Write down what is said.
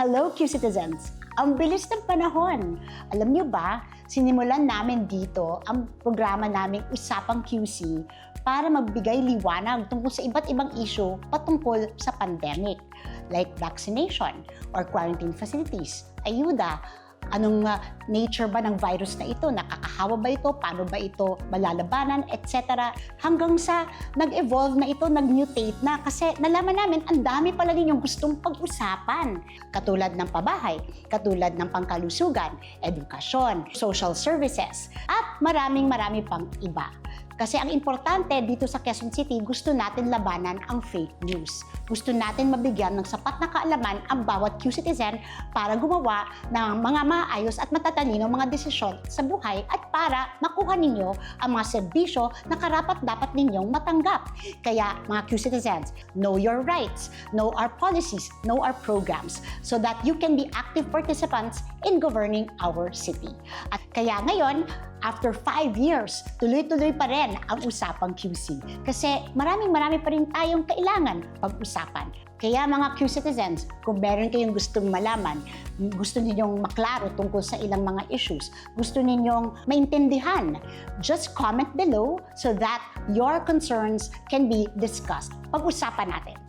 Hello, Q-Citizens! Ang bilis ng panahon. Alam niyo ba, sinimulan namin dito ang programa naming Usapang QC para magbigay liwanag tungkol sa iba't ibang issue patungkol sa pandemic, like vaccination or quarantine facilities, ayuda, anong nature ba ng virus na ito, nakakahawa ba ito, paano ba ito malalabanan, etc. Hanggang sa nag-evolve na ito, nag-mutate na kasi nalaman namin ang dami pala ninyong gustong pag-usapan. Katulad ng pabahay, katulad ng pangkalusugan, edukasyon, social services, at marami pang iba. Kasi ang importante dito sa Quezon City, gusto natin labanan ang fake news. Gusto natin mabigyan ng sapat na kaalaman ang bawat Q-Citizen para gumawa ng mga maayos at matatalinong mga desisyon sa buhay at para makuha ninyo ang mga serbisyo na karapat-dapat ninyong matanggap. Kaya mga Q-Citizens, know your rights, know our policies, know our programs so that you can be active participants in governing our city. At kaya ngayon, after 5 years, tuloy-tuloy pa rin ang Usapang QC. Kasi marami pa rin tayong kailangan pag-usapan. Kaya mga Q-Citizens, kung meron kayong gustong malaman, gusto ninyong maklaro tungkol sa ilang mga issues, gusto ninyong maintindihan, just comment below so that your concerns can be discussed. Pag-usapan natin.